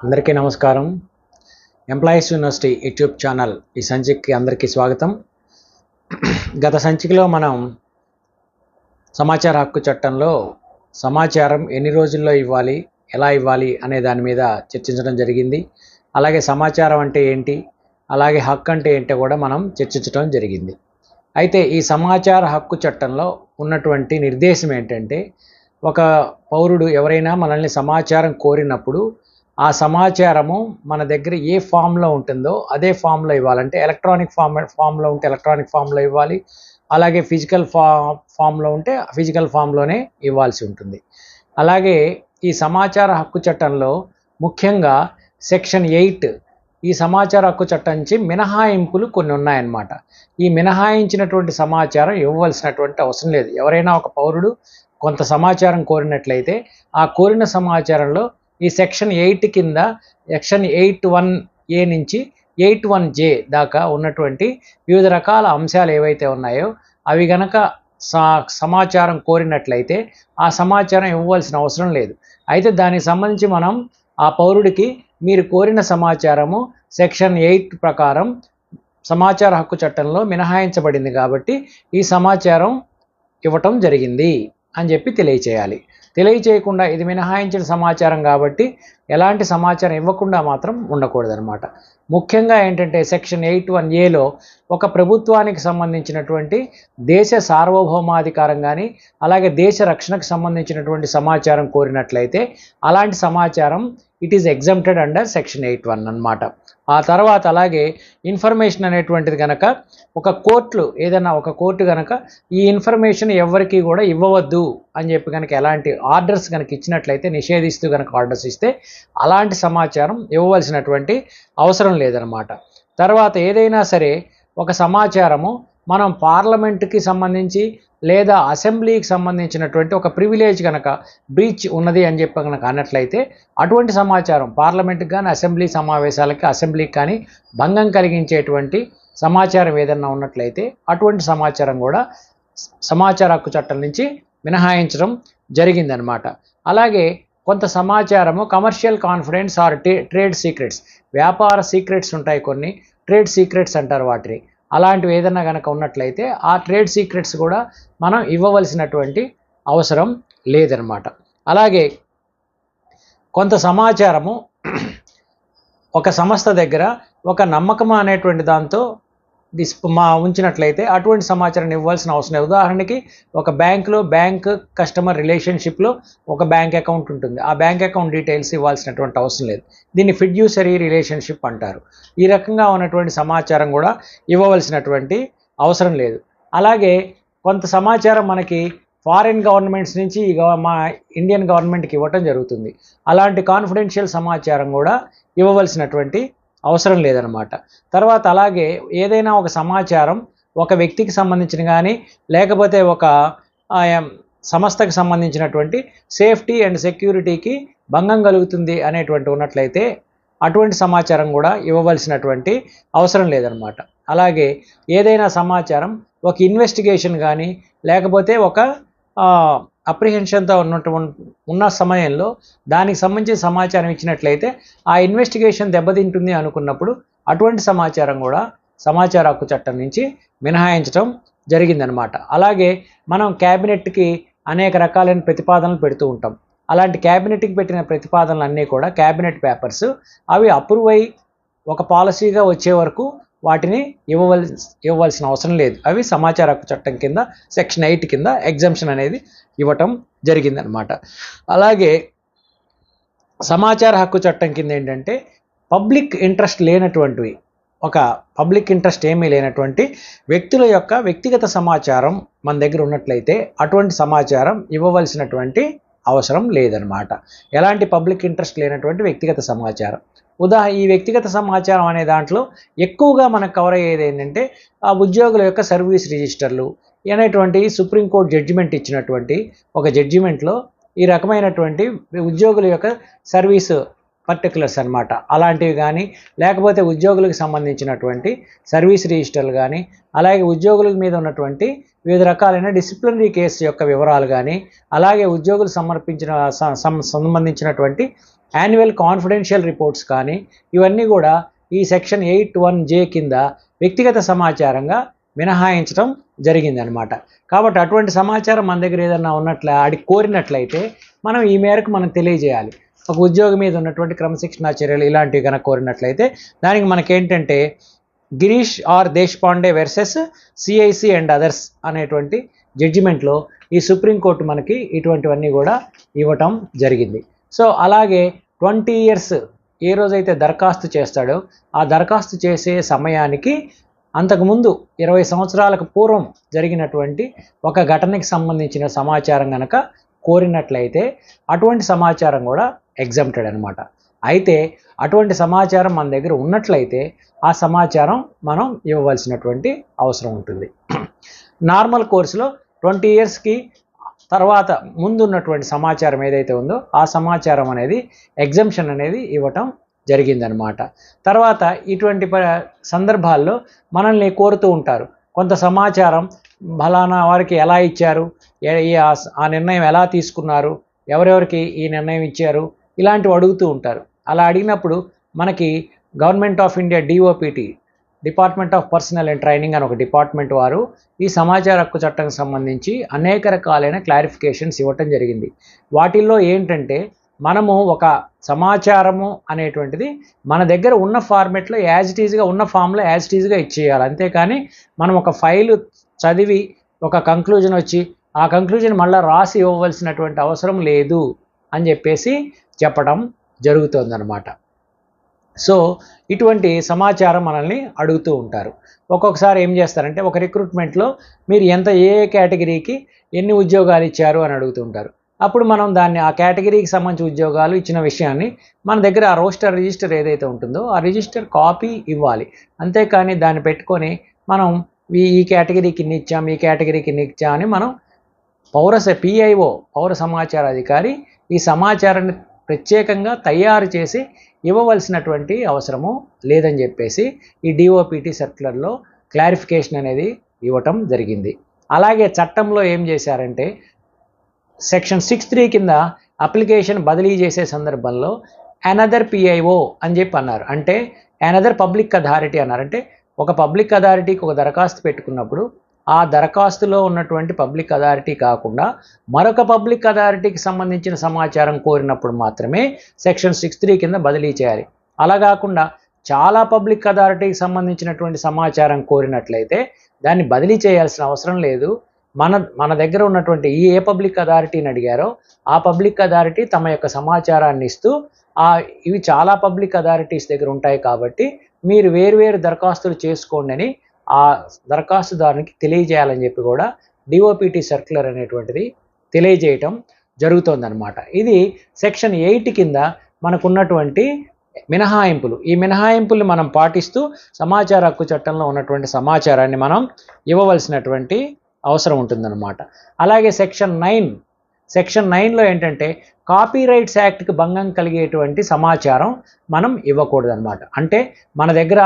అందరికీ నమస్కారం. Employees university YouTube channel ఈ సంచికకి అందరికీ స్వాగతం. గత సంచికలో మనం సమాచార హక్కు చట్టంలో సమాచారం ఎన్ని రోజుల్లో ఇవ్వాలి, ఎలా ఇవ్వాలి అనే దాని మీద చర్చించడం జరిగింది. అలాగే సమాచారం అంటే ఏంటి, అలాగే హక్కు అంటే ఏంటో కూడా మనం చర్చించడం జరిగింది. అయితే ఈ సమాచార హక్కు చట్టంలో ఉన్నటువంటి నిర్దేశం ఏంటంటే, ఒక పౌరుడు ఎవరైనా మనల్ని సమాచారం కోరినప్పుడు ఆ సమాచారము మన దగ్గర ఏ ఫామ్లో ఉంటుందో అదే ఫామ్లో ఇవ్వాలంటే ఎలక్ట్రానిక్ ఫామ్లో ఉంటే ఎలక్ట్రానిక్ ఫామ్లో ఇవ్వాలి. అలాగే ఫిజికల్ ఫామ్లో ఉంటే ఫిజికల్ ఫామ్లోనే ఇవ్వాల్సి ఉంటుంది. అలాగే ఈ సమాచార హక్కు చట్టంలో ముఖ్యంగా సెక్షన్ 8 ఈ సమాచార హక్కు చట్టం నుంచి మినహాయింపులు కొన్ని ఉన్నాయన్నమాట. ఈ మినహాయించినటువంటి సమాచారం ఇవ్వవలసినటువంటి అవసరం లేదు. ఎవరైనా ఒక పౌరుడు కొంత సమాచారం కోరినట్లయితే ఆ కోరిన సమాచారంలో ఈ సెక్షన్ 8 కింద సెక్షన్ 8(1)A నుంచి 8(1)J దాకా ఉన్నటువంటి వివిధ రకాల అంశాలు ఏవైతే ఉన్నాయో అవి గనక సమాచారం కోరినట్లయితే ఆ సమాచారం ఇవ్వవలసిన అవసరం లేదు. అయితే దానికి సంబంధించి మనం ఆ పౌరుడికి మీరు కోరిన సమాచారము సెక్షన్ 8 ప్రకారం సమాచార హక్కు చట్టంలో మినహాయించబడింది కాబట్టి ఈ సమాచారం ఇవ్వటం జరిగింది అని చెప్పి తెలియచేయాలి. తెలియచేయకుండా ఇది మినహాయించిన సమాచారం కాబట్టి ఎలాంటి సమాచారం ఇవ్వకుండా మాత్రం ఉండకూడదనమాట. ముఖ్యంగా ఏంటంటే సెక్షన్ 8(1)Aలో ఒక ప్రభుత్వానికి సంబంధించినటువంటి దేశ సార్వభౌమాధికారం కానీ అలాగే దేశ రక్షణకు సంబంధించినటువంటి సమాచారం కోరినట్లయితే అలాంటి సమాచారం it is exempted under section 8(1) అన్నమాట. ఆ తర్వాత అలాగే ఇన్ఫర్మేషన్ అనేటువంటిది కనుక ఏదైనా ఒక కోర్టు కనుక ఈ ఇన్ఫర్మేషన్ ఎవరికి కూడా ఇవ్వవద్దు అని చెప్పి కనుక ఎలాంటి ఆర్డర్స్ కనుక ఇచ్చినట్లయితే నిషేధిస్తూ కనుక ఆర్డర్స్ ఇస్తే అలాంటి సమాచారం ఇవ్వవలసినటువంటి అవసరం లేదనమాట. తర్వాత ఏదైనా సరే ఒక సమాచారము మనం పార్లమెంటుకి సంబంధించి లేదా అసెంబ్లీకి సంబంధించినటువంటి ఒక ప్రివిలేజ్ కనుక బ్రీచ్ ఉన్నది అని చెప్పి కనుక అన్నట్లయితే అటువంటి సమాచారం పార్లమెంట్కి కానీ అసెంబ్లీకి కానీ భంగం కలిగించేటువంటి సమాచారం ఏదన్నా ఉన్నట్లయితే అటువంటి సమాచారం కూడా సమాచార హక్కు చట్టం నుంచి మినహాయించడం జరిగిందనమాట. అలాగే కొంత సమాచారము commercial confidence are trade secrets, వ్యాపార సీక్రెట్స్ ఉంటాయి, కొన్ని ట్రేడ్ సీక్రెట్స్ అంటారు వాటిని. అలాంటివి ఏదన్నా కనుక ఉన్నట్లయితే ఆ ట్రేడ్ సీక్రెట్స్ కూడా మనం ఇవ్వవలసినటువంటి అవసరం లేదనమాట. అలాగే కొంత సమాచారము ఒక సంస్థ దగ్గర ఒక నమ్మకం అనేటువంటి దాంతో ఉంచినట్లయితే అటువంటి సమాచారాన్ని ఇవ్వాల్సిన అవసరం లేదు. ఉదాహరణకి ఒక బ్యాంకులో బ్యాంక్ కస్టమర్ రిలేషన్షిప్లో ఒక బ్యాంక్ అకౌంట్ ఉంటుంది. ఆ బ్యాంక్ అకౌంట్ డీటెయిల్స్ ఇవ్వాల్సినటువంటి అవసరం లేదు. దీన్ని ఫిడ్యూసరీ రిలేషన్షిప్ అంటారు. ఈ రకంగా ఉన్నటువంటి సమాచారం కూడా ఇవ్వవలసినటువంటి అవసరం లేదు. అలాగే కొంత సమాచారం మనకి ఫారిన్ గవర్నమెంట్స్ నుంచి మా ఇండియన్ గవర్నమెంట్కి ఇవ్వటం జరుగుతుంది. అలాంటి కాన్ఫిడెన్షియల్ సమాచారం కూడా ఇవ్వవలసినటువంటి అవసరం లేదనమాట. తర్వాత అలాగే ఏదైనా ఒక సమాచారం ఒక వ్యక్తికి సంబంధించిన కానీ లేకపోతే ఒక సంస్థకు సంబంధించినటువంటి సేఫ్టీ అండ్ సెక్యూరిటీకి భంగం కలుగుతుంది అనేటువంటి ఉన్నట్లయితే అటువంటి సమాచారం కూడా ఇవ్వవలసినటువంటి అవసరం లేదనమాట. అలాగే ఏదైనా సమాచారం ఒక ఇన్వెస్టిగేషన్ కానీ లేకపోతే ఒక అప్రిహెన్షన్తో ఉన్న సమయంలో దానికి సంబంధించిన సమాచారం ఇచ్చినట్లయితే ఆ ఇన్వెస్టిగేషన్ దెబ్బతింటుంది అనుకున్నప్పుడు అటువంటి సమాచారం కూడా సమాచార హక్కు చట్టం నుంచి మినహాయించడం జరిగిందనమాట. అలాగే మనం క్యాబినెట్కి అనేక రకాలైన ప్రతిపాదనలు పెడుతూ ఉంటాం. అలాంటి క్యాబినెట్కి పెట్టిన ప్రతిపాదనలు అన్నీ కూడా క్యాబినెట్ పేపర్స్, అవి అప్రూవ్ అయ్యి ఒక పాలసీగా వచ్చే వరకు వాటిని ఇవ్వవలసిన అవసరం లేదు. అవి సమాచార హక్కు చట్టం కింద సెక్షన్ 8 కింద ఎగ్జంప్షన్ అనేది ఇవ్వటం జరిగిందనమాట. అలాగే సమాచార హక్కు చట్టం కింద ఏంటంటే పబ్లిక్ ఇంట్రెస్ట్ లేనటువంటివి, ఒక పబ్లిక్ ఇంట్రెస్ట్ ఏమీ లేనటువంటి వ్యక్తుల యొక్క వ్యక్తిగత సమాచారం మన దగ్గర ఉన్నట్లయితే అటువంటి సమాచారం ఇవ్వవలసినటువంటి అవసరం లేదనమాట. ఎలాంటి పబ్లిక్ ఇంట్రెస్ట్ లేనటువంటి వ్యక్తిగత సమాచారం, ఈ వ్యక్తిగత సమాచారం అనే దాంట్లో ఎక్కువగా మనకు కవర్ అయ్యేది ఏంటంటే ఆ ఉద్యోగుల యొక్క సర్వీస్ రిజిస్టర్లు అనేటువంటి సుప్రీంకోర్టు జడ్జిమెంట్ ఇచ్చినటువంటి ఒక జడ్జిమెంట్లో ఈ రకమైనటువంటి ఉద్యోగుల యొక్క సర్వీస్ పర్టికులర్స్ అనమాట. అలాంటివి కానీ, లేకపోతే ఉద్యోగులకు సంబంధించినటువంటి సర్వీస్ రిజిస్టర్లు కానీ, అలాగే ఉద్యోగుల మీద ఉన్నటువంటి వివిధ రకాలైన డిసిప్లినరీ కేసు యొక్క వివరాలు కానీ, అలాగే ఉద్యోగులు సంబంధించినటువంటి యాన్యువల్ కాన్ఫిడెన్షియల్ రిపోర్ట్స్ కానీ, ఇవన్నీ కూడా ఈ సెక్షన్ 8(1)J కింద వ్యక్తిగత సమాచారంగా మినహాయించడం జరిగిందనమాట. కాబట్టి అటువంటి సమాచారం మన దగ్గర ఏదన్నా కోరినట్లయితే మనం ఈ మేరకు మనం తెలియజేయాలి. ఒక ఉద్యోగి మీద ఉన్నటువంటి క్రమశిక్షణా చర్యలు ఇలాంటివి కనుక కోరినట్లయితే దానికి మనకేంటంటే Girish R Deshpande versus CIC and others అనేటువంటి జడ్జిమెంట్లో ఈ సుప్రీంకోర్టు మనకి ఇటువంటివన్నీ కూడా ఇవ్వటం జరిగింది. సో అలాగే 20 years ఏ రోజైతే దరఖాస్తు చేస్తాడో ఆ దరఖాస్తు చేసే సమయానికి అంతకుముందు 20 సంవత్సరాలకు పూర్వం జరిగినటువంటి ఒక ఘటనకి సంబంధించిన సమాచారం కనుక కోరినట్లయితే అటువంటి సమాచారం కూడా ఎగ్జంప్టెడ్ అనమాట. అయితే అటువంటి సమాచారం మన దగ్గర ఉన్నట్లయితే ఆ సమాచారం మనం ఇవ్వవలసినటువంటి అవసరం ఉంటుంది. నార్మల్ కోర్సులో 20 yearsకి తర్వాత ముందున్నటువంటి సమాచారం ఏదైతే ఉందో ఆ సమాచారం అనేది ఎగ్జంప్షన్ అనేది ఇవ్వటం జరిగిందనమాట. తర్వాత ఇటువంటి సందర్భాల్లో మనల్ని కోరుతూ ఉంటారు, కొంత సమాచారం ఫలానా వారికి ఎలా ఇచ్చారు, ఆ నిర్ణయం ఎలా తీసుకున్నారు, ఎవరెవరికి ఈ నిర్ణయం ఇచ్చారు, ఇలాంటివి అడుగుతూ ఉంటారు. అలా అడిగినప్పుడు మనకి government of India DOPT, department of personal and training అని ఒక డిపార్ట్మెంట్ వారు ఈ సమాచార హక్కు చట్టానికి సంబంధించి అనేక రకాలైన క్లారిఫికేషన్స్ ఇవ్వటం జరిగింది. వాటిల్లో ఏంటంటే మనము ఒక సమాచారము అనేటువంటిది మన దగ్గర ఉన్న ఫార్మెట్లో యాజ్ ఇట్ ఈజ్గా ఉన్న ఫామ్లో యాజ్ ఇట్ ఈజ్గా ఇచ్చేయాలి. అంతేకాని మనం ఒక ఫైలు చదివి ఒక కంక్లూజన్ వచ్చి ఆ కంక్లూజన్ మళ్ళీ రాసి ఇవ్వవలసినటువంటి అవసరం లేదు అని చెప్పేసి చెప్పడం జరుగుతుందన్నమాట. సో ఇటువంటి సమాచారం మనల్ని అడుగుతూ ఉంటారు. ఒక్కొక్కసారి ఏం చేస్తారంటే ఒక రిక్రూట్మెంట్లో మీరు ఏ కేటగిరీకి ఎన్ని ఉద్యోగాలు ఇచ్చారు అని అడుగుతూ ఉంటారు. అప్పుడు మనం దాన్ని ఆ కేటగిరీకి సంబంధించి ఉద్యోగాలు ఇచ్చిన విషయాన్ని మన దగ్గర ఆ రోస్టర్ రిజిస్టర్ ఏదైతే ఉంటుందో ఆ రిజిస్టర్ కాపీ ఇవ్వాలి. అంతేకాని దాన్ని పెట్టుకొని మనం ఈ కేటగిరీకి ఇన్ని ఇచ్చాం, ఈ కేటగిరీకి ఇన్ని ఇచ్చాం అని మనం PIO పౌర సమాచార అధికారి ఈ సమాచారాన్ని ప్రత్యేకంగా తయారు చేసి ఇవ్వవలసినటువంటి అవసరము లేదని చెప్పేసి ఈ DOPT సర్క్యులర్లో క్లారిఫికేషన్ అనేది ఇవ్వటం జరిగింది. అలాగే చట్టంలో ఏం చేశారంటే సెక్షన్ 6(3) కింద అప్లికేషన్ బదిలీ చేసే సందర్భంలో అనదర్ PIO అని చెప్పి అన్నారు. అంటే అనదర్ పబ్లిక్ అథారిటీ అన్నారు. అంటే ఒక పబ్లిక్ అథారిటీకి ఒక దరఖాస్తు పెట్టుకున్నప్పుడు ఆ దరఖాస్తులో ఉన్నటువంటి పబ్లిక్ అథారిటీ కాకుండా మరొక పబ్లిక్ అథారిటీకి సంబంధించిన సమాచారం కోరినప్పుడు మాత్రమే సెక్షన్ 6(3) కింద బదిలీ చేయాలి. అలా కాకుండా చాలా పబ్లిక్ అథారిటీకి సంబంధించినటువంటి సమాచారం కోరినట్లయితే దాన్ని బదిలీ చేయాల్సిన అవసరం లేదు. మన దగ్గర ఉన్నటువంటి ఏ పబ్లిక్ అథారిటీని అడిగారో ఆ పబ్లిక్ అథారిటీ తమ యొక్క సమాచారాన్ని ఇస్తూ ఇవి చాలా పబ్లిక్ అథారిటీస్ దగ్గర ఉంటాయి కాబట్టి మీరు వేరువేరు దరఖాస్తులు చేసుకోండి అని ఆ దరఖాస్తుదారునికి తెలియజేయాలని చెప్పి కూడా DOPT సర్క్యులర్ అనేటువంటిది తెలియజేయటం జరుగుతుందన్నమాట. ఇది సెక్షన్ 8 కింద మనకున్నటువంటి మినహాయింపులు. ఈ మినహాయింపుల్ని మనం పాటిస్తూ సమాచార హక్కు చట్టంలో ఉన్నటువంటి సమాచారాన్ని మనం ఇవ్వవలసినటువంటి అవసరం ఉంటుందన్నమాట. అలాగే సెక్షన్ 9లో ఏంటంటే కాపీరైట్స్ యాక్ట్కి భంగం కలిగేటువంటి సమాచారం మనం ఇవ్వకూడదన్నమాట. అంటే మన దగ్గర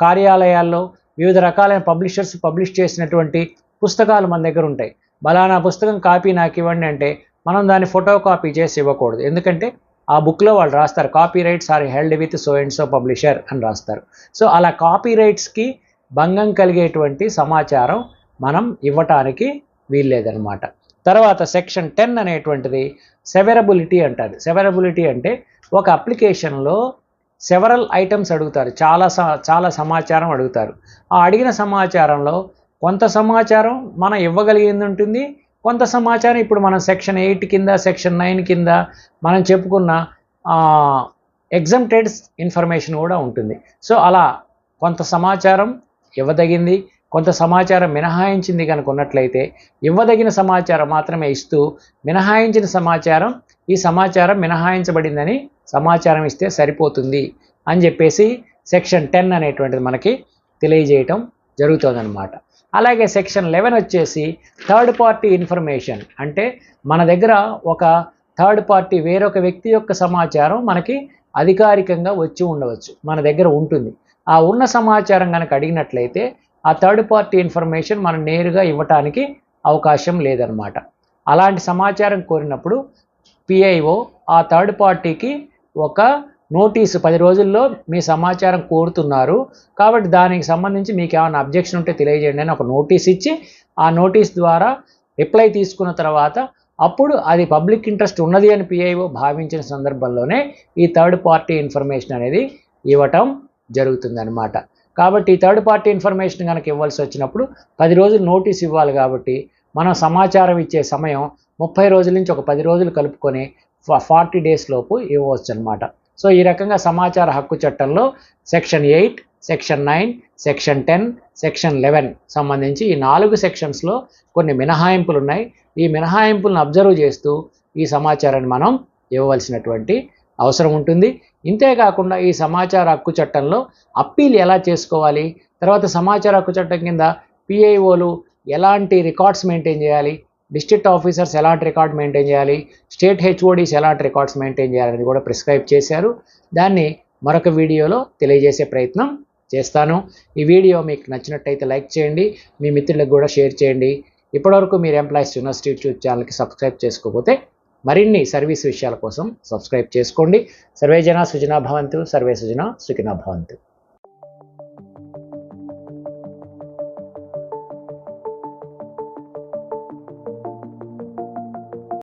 కార్యాలయాల్లో వివిధ రకాలైన పబ్లిషర్స్ పబ్లిష్ చేసినటువంటి పుస్తకాలు మన దగ్గర ఉంటాయి. బలానా పుస్తకం కాపీ నాకు ఇవ్వండి అంటే మనం దాన్ని ఫోటో కాపీ చేసి ఇవ్వకూడదు. ఎందుకంటే ఆ బుక్లో వాళ్ళు రాస్తారు copyrights are held with so and so publisher అని రాస్తారు. సో అలా కాపీరైట్స్కి భంగం కలిగేటువంటి సమాచారం మనం ఇవ్వటానికి వీల్లేదనమాట. తర్వాత సెక్షన్ 10 అనేటువంటిది సెవెరబిలిటీ అంటారు. సెవెరబిలిటీ అంటే ఒక అప్లికేషన్లో సెవరల్ ఐటమ్స్ అడుగుతారు, చాలా సమాచారం అడుగుతారు. ఆ అడిగిన సమాచారంలో కొంత సమాచారం మనం ఇవ్వగలిగింది ఉంటుంది, కొంత సమాచారం ఇప్పుడు మనం సెక్షన్ 8 కింద సెక్షన్ 9 కింద మనం చెప్పుకున్న ఎగ్జంప్టెడ్ ఇన్ఫర్మేషన్ కూడా ఉంటుంది. సో అలా కొంత సమాచారం ఇవ్వదగింది, కొంత సమాచారం మినహాయించింది కనుక ఉన్నట్లయితే ఇవ్వదగిన సమాచారం మాత్రమే ఇస్తూ మినహాయించిన సమాచారం ఈ సమాచారం మినహాయించబడిందని సమాచారం ఇస్తే సరిపోతుంది అని చెప్పేసి సెక్షన్ 10 అనేటువంటిది మనకి తెలియజేయటం జరుగుతుందన్నమాట. అలాగే సెక్షన్ 11 వచ్చేసి థర్డ్ పార్టీ ఇన్ఫర్మేషన్. అంటే మన దగ్గర ఒక థర్డ్ పార్టీ వేరొక వ్యక్తి యొక్క సమాచారం మనకి అధికారికంగా వచ్చి ఉండవచ్చు, మన దగ్గర ఉంటుంది. ఆ ఉన్న సమాచారం కనుక అడిగినట్లయితే ఆ థర్డ్ పార్టీ ఇన్ఫర్మేషన్ మనం నేరుగా ఇవ్వటానికి అవకాశం లేదనమాట. అలాంటి సమాచారం కోరినప్పుడు పిఐఓ ఆ థర్డ్ పార్టీకి ఒక నోటీసు 10 రోజుల్లో మీ సమాచారం కోరుతున్నారు కాబట్టి దానికి సంబంధించి మీకు ఏమైనా అబ్జెక్షన్ ఉంటే తెలియజేయండి అని ఒక నోటీస్ ఇచ్చి ఆ నోటీస్ ద్వారా రిప్లై తీసుకున్న తర్వాత అప్పుడు అది పబ్లిక్ ఇంట్రెస్ట్ ఉన్నది అని పిఐఓ భావించిన సందర్భంలోనే ఈ థర్డ్ పార్టీ ఇన్ఫర్మేషన్ అనేది ఇవ్వటం జరుగుతుందన్నమాట. కాబట్టి ఈ థర్డ్ పార్టీ ఇన్ఫర్మేషన్ కనుక ఇవ్వాల్సి వచ్చినప్పుడు 10 రోజులు నోటీస్ ఇవ్వాలి. కాబట్టి మనం సమాచారం ఇచ్చే సమయం 30 రోజుల నుంచి ఒక 10 రోజులు కలుపుకొని 40 డేస్ లోపు ఇవ్వచ్చు అనమాట. సో ఈ రకంగా సమాచార హక్కు చట్టంలో సెక్షన్ 8, సెక్షన్ 9, సెక్షన్ 10, సెక్షన్ 11 సంబంధించి ఈ 4 సెక్షన్స్లో కొన్ని మినహాయింపులు ఉన్నాయి. ఈ మినహాయింపులను అబ్జర్వ్ చేస్తూ ఈ సమాచారాన్ని మనం ఇవ్వవలసినటువంటి అవసరం ఉంటుంది. ఇంతేకాకుండా ఈ సమాచార హక్కు చట్టంలో అప్పీల్ ఎలా చేసుకోవాలి, తర్వాత సమాచార హక్కు చట్టం కింద పిఐఓలు ఎలాంటి రికార్డ్స్ మెయింటైన్ చేయాలి, డిస్ట్రిక్ట్ ఆఫీసర్స్ ఎలాంటి రికార్డ్ మెయింటైన్ చేయాలి, స్టేట్ హెచ్ఓడీస్ ఎలాంటి రికార్డ్స్ మెయింటైన్ చేయాలనేది కూడా ప్రిస్క్రైబ్ చేశారు. దాన్ని మరొక వీడియోలో తెలియజేసే ప్రయత్నం చేస్తాను. ఈ వీడియో మీకు నచ్చినట్టయితే లైక్ చేయండి, మీ మిత్రులకు కూడా షేర్ చేయండి. ఇప్పటివరకు మీరు ఎంప్లాయీస్ యూనివర్సిటీ యూట్యూబ్ ఛానల్కి సబ్స్క్రైబ్ చేసుకోకపోతే మరిన్ని సర్వీస్ విషయాల కోసం సబ్స్క్రైబ్ చేసుకోండి. సర్వే జన సుజనా భవంతు, సర్వే సుజనా సుఖినో భవంతు.